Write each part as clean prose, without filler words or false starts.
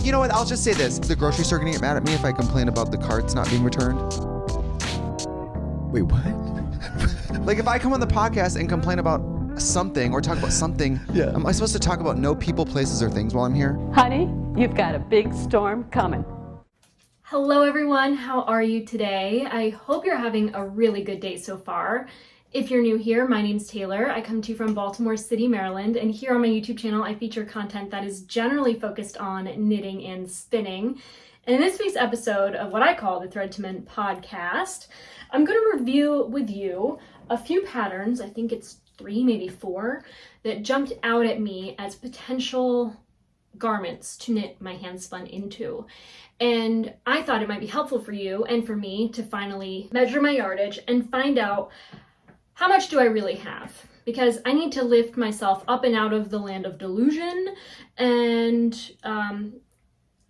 you know what? I'll just say this. The grocery store gonna get mad at me if I complain about the carts not being returned. Wait, what? Like if I come on the podcast and complain about something or talk about something, Yeah. am I supposed to talk about no people, places, or things while I'm here? Honey, you've got a big storm coming. Hello everyone, how are you today? I hope you're having a really good day so far. If you're new here, my name's Taylor. I come to you from Baltimore City, Maryland, and here on my YouTube channel I feature content that is generally focused on knitting and spinning. And in this week's episode of what I call the Thread to Mend podcast, I'm going to review with you a few patterns, I think it's 3, maybe 4, that jumped out at me as potential garments to knit my handspun into. And I thought it might be helpful for you and for me to finally measure my yardage and find out how much do I really have? Because I need to lift myself up and out of the land of delusion and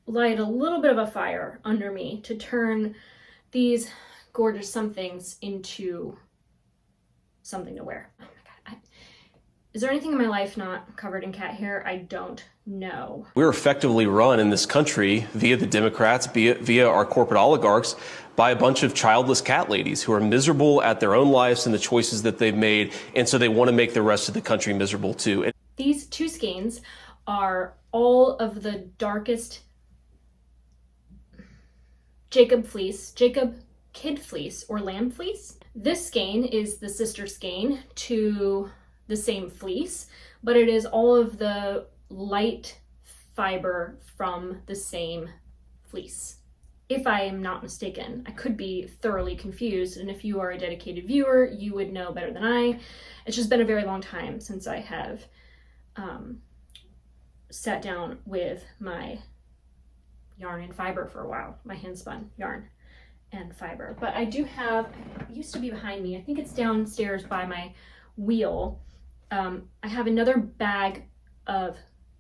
light a little bit of a fire under me to turn these gorgeous somethings into something to wear. Oh my God. Is there anything in my life not covered in cat hair? I don't know. We're effectively run in this country via the Democrats, via our corporate oligarchs, by a bunch of childless cat ladies who are miserable at their own lives and the choices that they've made, and so they want to make the rest of the country miserable too. These 2 skeins are all of the darkest Jacob kid fleece or lamb fleece. This skein is the sister skein to the same fleece, but it is all of the light fiber from the same fleece. If I am not mistaken, I could be thoroughly confused, and if you are a dedicated viewer, you would know better than I. It's just been a very long time since I have sat down with my yarn and fiber for a while, my handspun yarn and fiber. But I do have, it used to be behind me, I think it's downstairs by my wheel. I have another bag of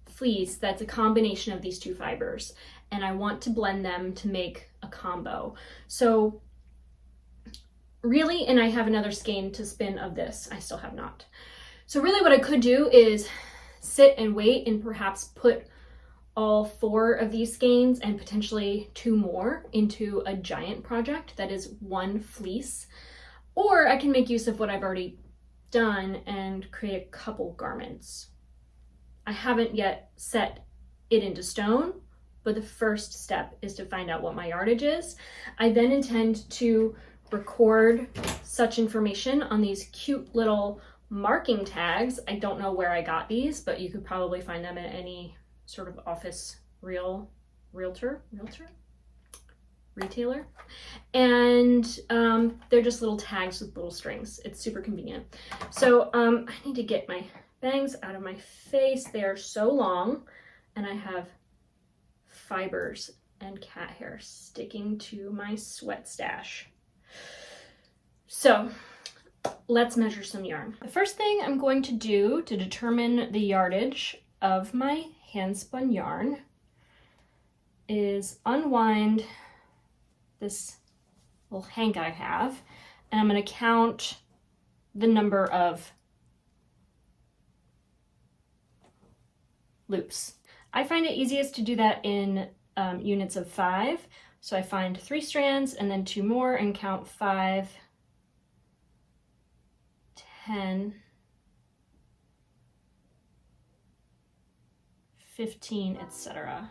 fleece that's a combination of these 2 fibers, and I want to blend them to make a combo. So really, and I have another skein to spin of this, I still have not. So really what I could do is sit and wait and perhaps put all 4 of these skeins and potentially 2 more into a giant project that is 1 fleece, or I can make use of what I've already done and create a couple garments. I haven't yet set it into stone, but the first step is to find out what my yardage is. I then intend to record such information on these cute little marking tags. I don't know where I got these, but you could probably find them at any sort of office retailer. And they're just little tags with little strings. It's super convenient. So I need to get my bangs out of my face. They are so long, and I have fibers and cat hair sticking to my sweat stash. So let's measure some yarn. The first thing I'm going to do to determine the yardage of my handspun yarn is unwind this little hank I have, and I'm going to count the number of loops. I find it easiest to do that in units of 5. So I find 3 strands and then 2 more and count 5, 10, 15, etc.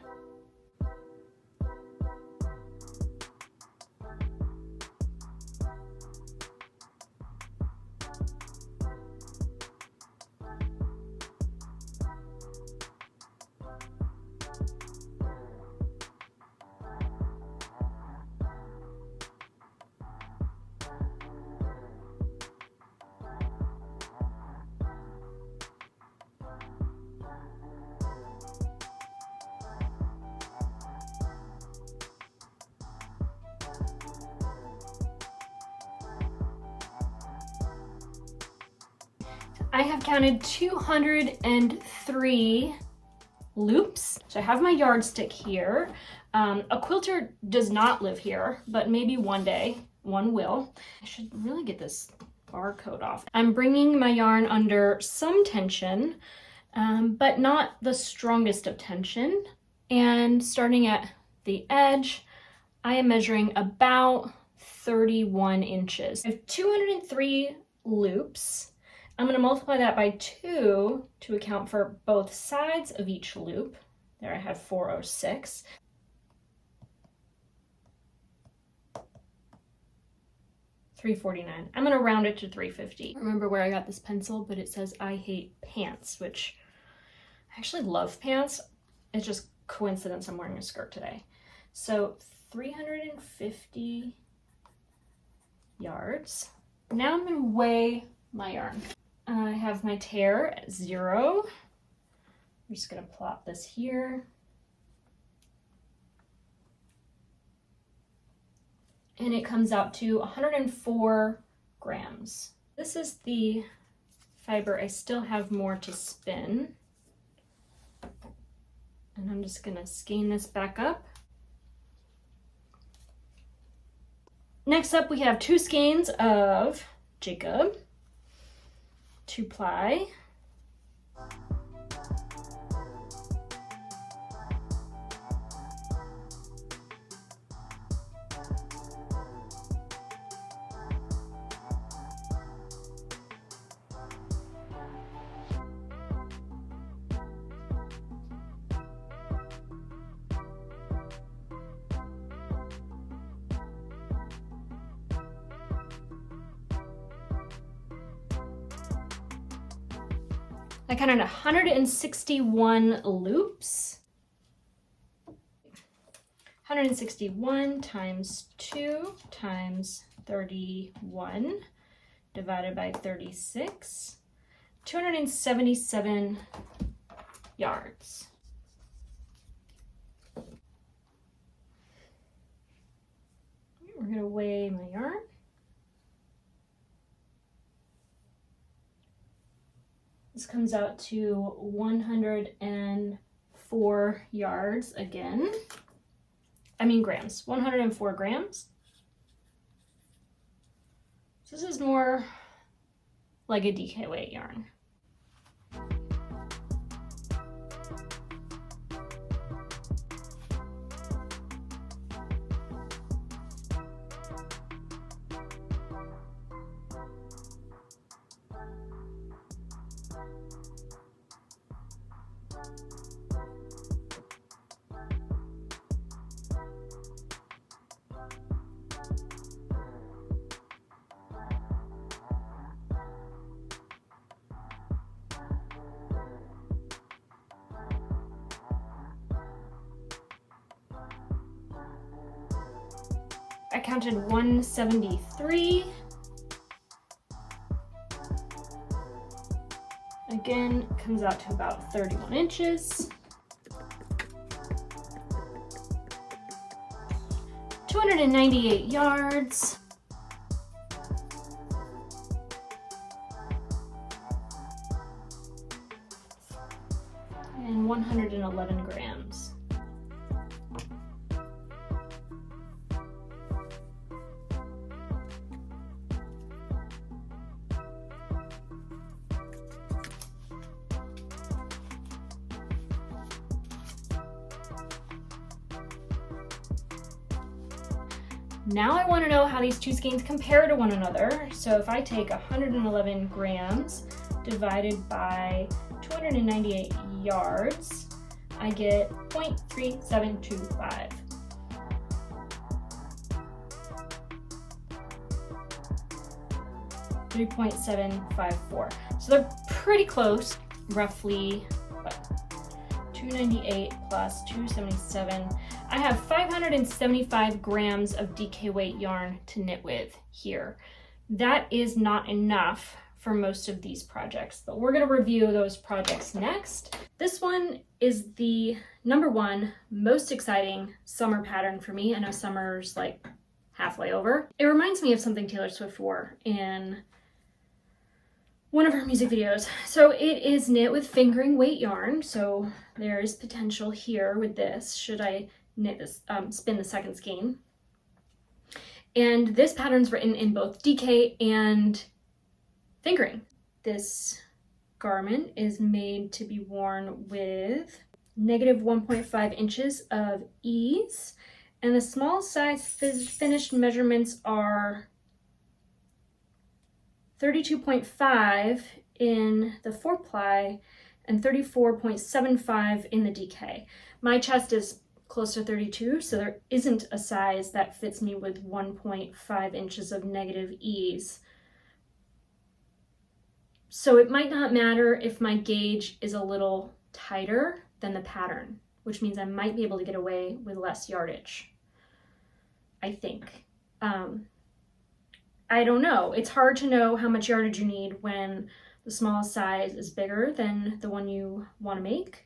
I have counted 203 loops. So I have my yardstick here. A quilter does not live here, but maybe one day one will. I should really get this barcode off. I'm bringing my yarn under some tension, but not the strongest of tension. And starting at the edge, I am measuring about 31 inches. I have 203 loops. I'm going to multiply that by 2 to account for both sides of each loop. There I have 406. $349. I'm going to round it to $350. I remember where I got this pencil, but it says I hate pants, which I actually love pants. It's just coincidence I'm wearing a skirt today. So 350 yards. Now I'm going to weigh my yarn. I have my tear at 0. I'm just going to plot this here. And it comes out to 104 grams. This is the fiber. I still have more to spin. And I'm just gonna skein this back up. Next up, we have 2 skeins of Jacob 2-ply. I counted 161 loops. 161 times 2 times 31 divided by 36. 277 yards. We're going to weigh my yarn. This comes out to 104 yards again. I mean grams, 104 grams. So this is more like a DK weight yarn. I counted 173. Again, it comes out to about 31 inches. 298 yards. And 111 grams. Now I want to know how these 2 skeins compare to one another. So if I take 111 grams divided by 298 yards, I get 0.3725. $3.754. So they're pretty close, roughly, what? 298 plus 277. I have 575 grams of DK weight yarn to knit with here. That is not enough for most of these projects, but we're going to review those projects next. This one is the #1 most exciting summer pattern for me. I know summer's like halfway over. It reminds me of something Taylor Swift wore in one of her music videos. So it is knit with fingering weight yarn. So there is potential here with this, should I knit this, spin the second skein. And this pattern's written in both DK and fingering. This garment is made to be worn with negative 1.5 inches of ease. And the small size finished measurements are 32.5 in the 4-ply and 34.75 in the DK. My chest is close to 32, so there isn't a size that fits me with 1.5 inches of negative ease. So it might not matter if my gauge is a little tighter than the pattern, which means I might be able to get away with less yardage, I think. I don't know. It's hard to know how much yardage you need when the smallest size is bigger than the one you want to make.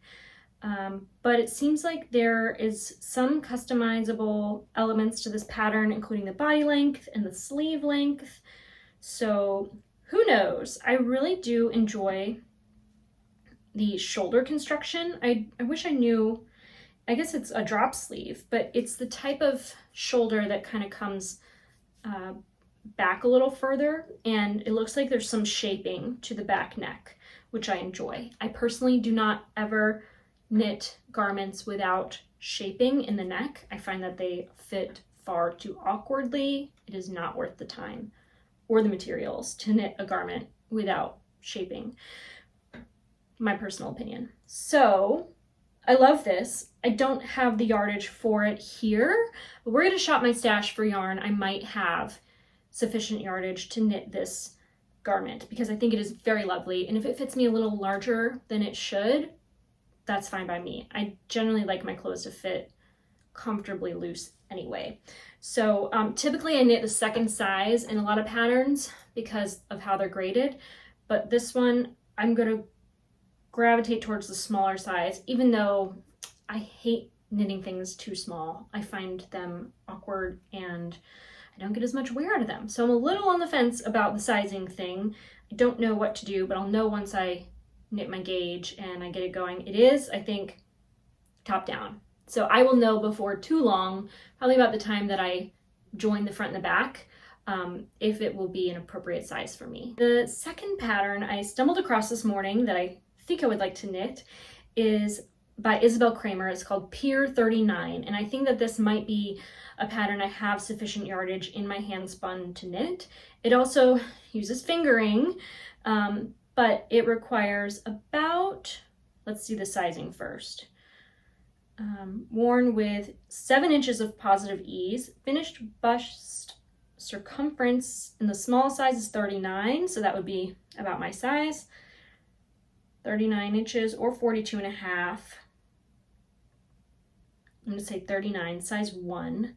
But it seems like there is some customizable elements to this pattern, including the body length and the sleeve length. So who knows? I really do enjoy the shoulder construction. I wish I knew, I guess it's a drop sleeve, but it's the type of shoulder that kind of comes back a little further, and it looks like there's some shaping to the back neck, which I enjoy. I personally do not ever knit garments without shaping in the neck. I find that they fit far too awkwardly. It is not worth the time or the materials to knit a garment without shaping. My personal opinion. So I love this. I don't have the yardage for it here, but we're going to shop my stash for yarn. I might have sufficient yardage to knit this garment because I think it is very lovely. And if it fits me a little larger than it should, that's fine by me. I generally like my clothes to fit comfortably loose anyway. So typically I knit the second size in a lot of patterns because of how they're graded, but this one I'm going to gravitate towards the smaller size, even though I hate knitting things too small. I find them awkward and I don't get as much wear out of them. So I'm a little on the fence about the sizing thing. I don't know what to do, but I'll know once I knit my gauge and I get it going. It is, I think, top down. So I will know before too long, probably about the time that I join the front and the back, if it will be an appropriate size for me. The second pattern I stumbled across this morning that I think I would like to knit is by Isabel Kramer. It's called Pier 39, and I think that this might be a pattern I have sufficient yardage in my handspun to knit. It also uses fingering, but it requires about, let's see the sizing first, worn with 7 inches of positive ease, finished bust circumference in the small size is 39, so that would be about my size, 39 inches or 42.5. I'm going to say 39, size 1.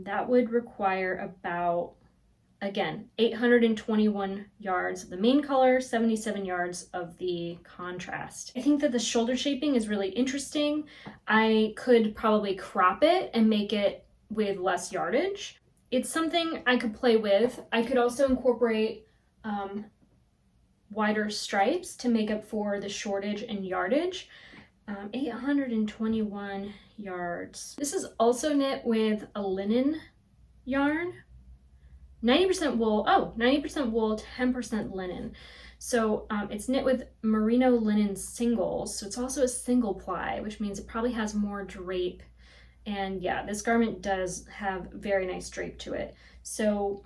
That would require about, again, 821 yards of the main color, 77 yards of the contrast. I think that the shoulder shaping is really interesting. I could probably crop it and make it with less yardage. It's something I could play with. I could also incorporate wider stripes to make up for the shortage and yardage. 821 yards. This is also knit with a linen yarn. 90% wool, 90% wool, 10% linen. So it's knit with merino linen singles. So it's also a single ply, which means it probably has more drape. And yeah, this garment does have very nice drape to it. So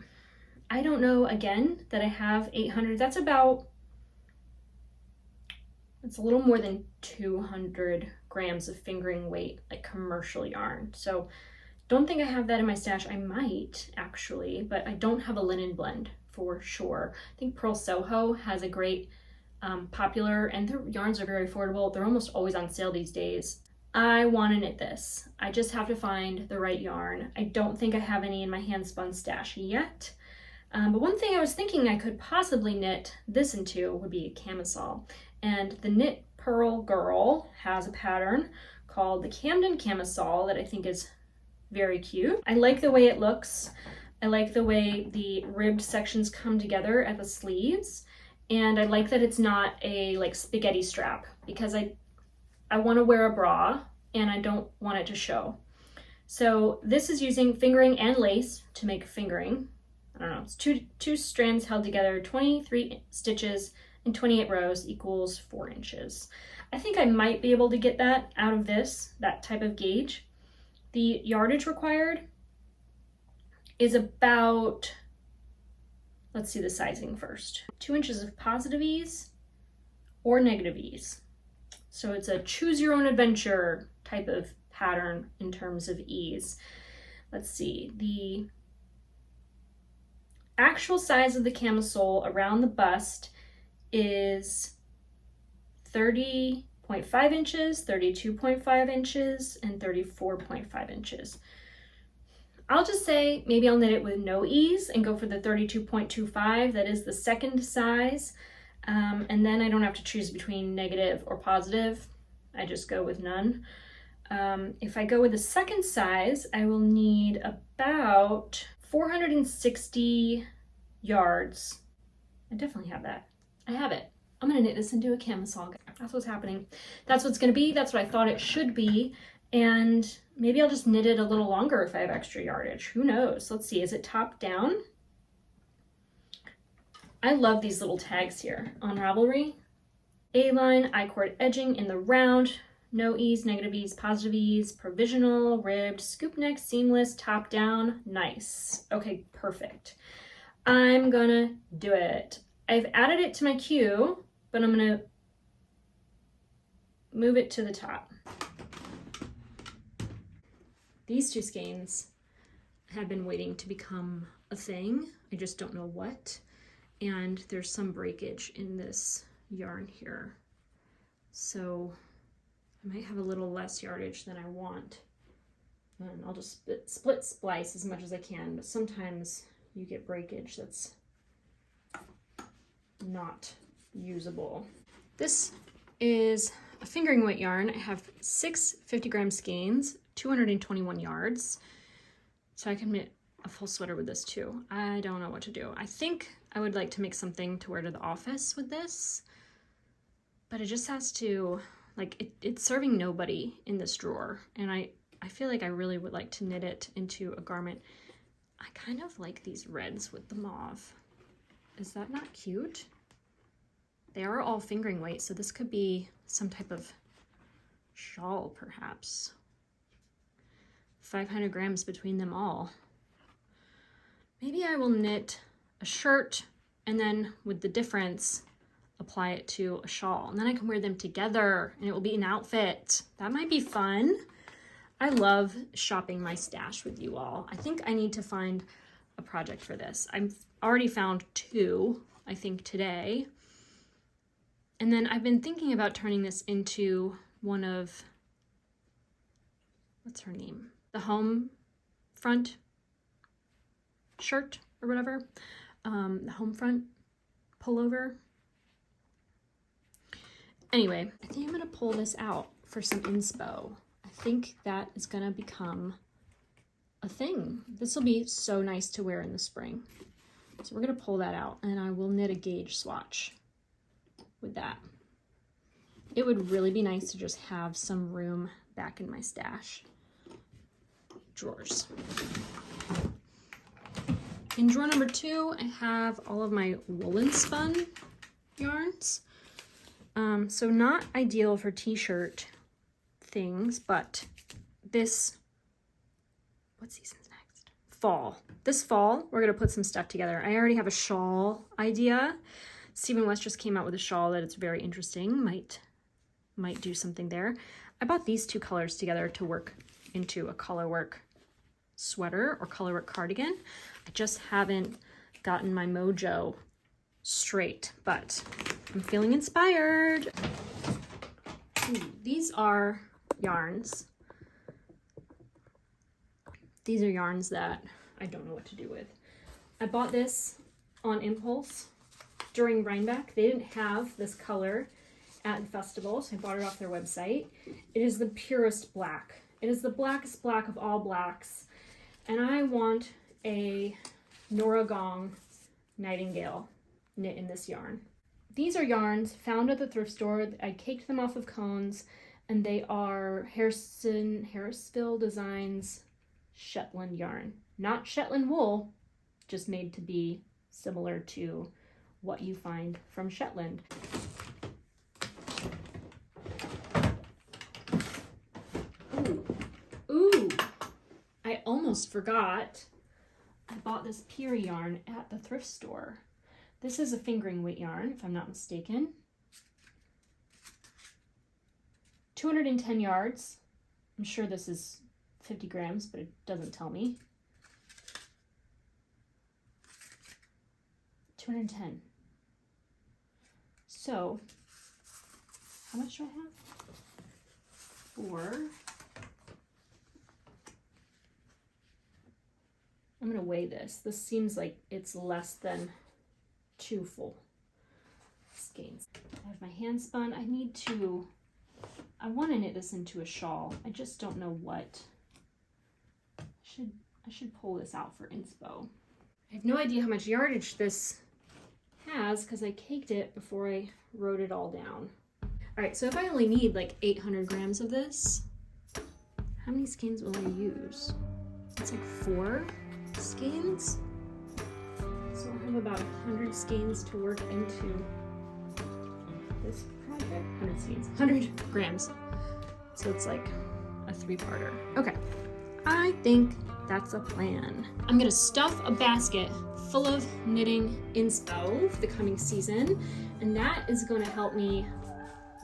I don't know, again, that I have 800. That's about, it's a little more than 200 grams of fingering weight, like commercial yarn. So don't think I have that in my stash. I might actually, but I don't have a linen blend for sure. I think Pearl Soho has a great popular, and their yarns are very affordable. They're almost always on sale these days. I want to knit this. I just have to find the right yarn. I don't think I have any in my handspun stash yet. But one thing I was thinking I could possibly knit this into would be a camisole. And the Knit Pearl Girl has a pattern called the Camden Camisole that I think is very cute. I like the way it looks. I like the way the ribbed sections come together at the sleeves. And I like that it's not a like spaghetti strap because I want to wear a bra and I don't want it to show. So this is using fingering and lace to make fingering. I don't know, it's two strands held together, 23 stitches, and 28 rows equals 4 inches. I think I might be able to get that out of that type of gauge. The yardage required is about, let's see the sizing first, 2 inches of positive ease or negative ease. So it's a choose your own adventure type of pattern in terms of ease. Let's see, the actual size of the camisole around the bust is 30.5 inches, 32.5 inches, and 34.5 inches. I'll just say maybe I'll knit it with no ease and go for the 32.25. That is the second size. And then I don't have to choose between negative or positive. I just go with none. If I go with the second size, I will need about 460 yards. I definitely have that. I have it. I'm gonna knit this into a camisole. That's what's happening. That's what's gonna be. That's what I thought it should be. And maybe I'll just knit it a little longer if I have extra yardage. Who knows? Let's see, is it top down? I love these little tags here on Ravelry. A-line, I-cord edging in the round, no ease, negative ease, positive ease, provisional, ribbed, scoop neck, seamless, top down, nice. Okay, perfect. I'm gonna do it. I've added it to my queue, but I'm gonna move it to the top. These two skeins have been waiting to become a thing. I just don't know what. And there's some breakage in this yarn here. So I might have a little less yardage than I want. And I'll just split splice as much as I can, but sometimes you get breakage that's not usable. This is a fingering weight yarn. I have 6 50-gram skeins, 221 yards. So I can knit a full sweater with this too. I don't know what to do. I think I would like to make something to wear to the office with this, but it just has to, like, it's serving nobody in this drawer. And I feel like I really would like to knit it into a garment. I kind of like these reds with the mauve. Is that not cute? They are all fingering weight, so this could be some type of shawl, perhaps. 500 grams between them all. Maybe I will knit a shirt and then with the difference, apply it to a shawl. And then I can wear them together and it will be an outfit. That might be fun. I love shopping my stash with you all. I think I need to find a project for this. I've already found 2, I think, today. And then I've been thinking about turning this into one of, what's her name? The Homefront shirt or whatever. The Homefront pullover. Anyway, I think I'm gonna pull this out for some inspo. I think that is gonna become a thing. This will be so nice to wear in the spring. So we're gonna pull that out and I will knit a gauge swatch with that. It would really be nice to just have some room back in my stash drawers. In drawer number 2, I have all of my woolen spun yarns. So not ideal for t-shirt things, but this, what season's next? Fall. This fall, we're gonna put some stuff together. I already have a shawl idea. Stephen West just came out with a shawl that it's very interesting. Might do something there. I bought these 2 colors together to work into a colorwork sweater or colorwork cardigan. I just haven't gotten my mojo straight, but I'm feeling inspired. Ooh, these are yarns. These are yarns that I don't know what to do with. I bought this on impulse during Rhinebeck. They didn't have this color at the festival, so I bought it off their website. It is the purest black. It is the blackest black of all blacks. And I want a Nora Gong Nightingale knit in this yarn. These are yarns found at the thrift store. I caked them off of cones, and they are Harrisville Designs Shetland yarn. Not Shetland wool, just made to be similar to what you find from Shetland. Ooh, I almost forgot. I bought this Pier yarn at the thrift store. This is a fingering weight yarn, if I'm not mistaken. 210 yards. I'm sure this is 50 grams, but it doesn't tell me. 210. So, how much do I have? 4. I'm gonna weigh this. This seems like it's less than 2 full skeins. I have my hand spun. I want to knit this into a shawl. I just don't know what. I should pull this out for inspo. I have no idea how much yardage this has because I caked it before I wrote it all down. All right, so if I only need like 800 grams of this, how many skeins will I use? It's like 4 skeins. So I'll have about 100 skeins to work into this project. 100 skeins, 100 grams. So it's like a 3-parter. Okay, I think that's a plan. I'm gonna stuff a basket full of knitting inspo for the coming season, and that is gonna help me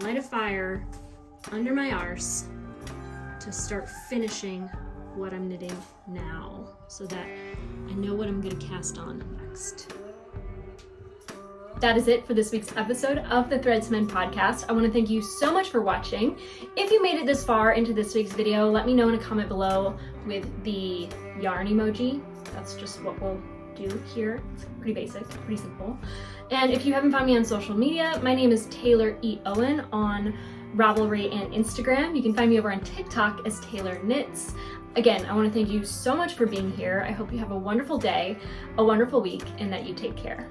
light a fire under my arse to start finishing what I'm knitting now so that I know what I'm gonna cast on next. That is it for this week's episode of the Threadsmen podcast. I want to thank you so much for watching. If you made it this far into this week's video, let me know in a comment below with the yarn emoji. That's just what we'll do here. It's pretty basic, pretty simple. And if you haven't found me on social media, my name is Taylor E. Owen on Ravelry and Instagram. You can find me over on TikTok as Taylor Knits. Again, I want to thank you so much for being here. I hope you have a wonderful day, a wonderful week, and that you take care.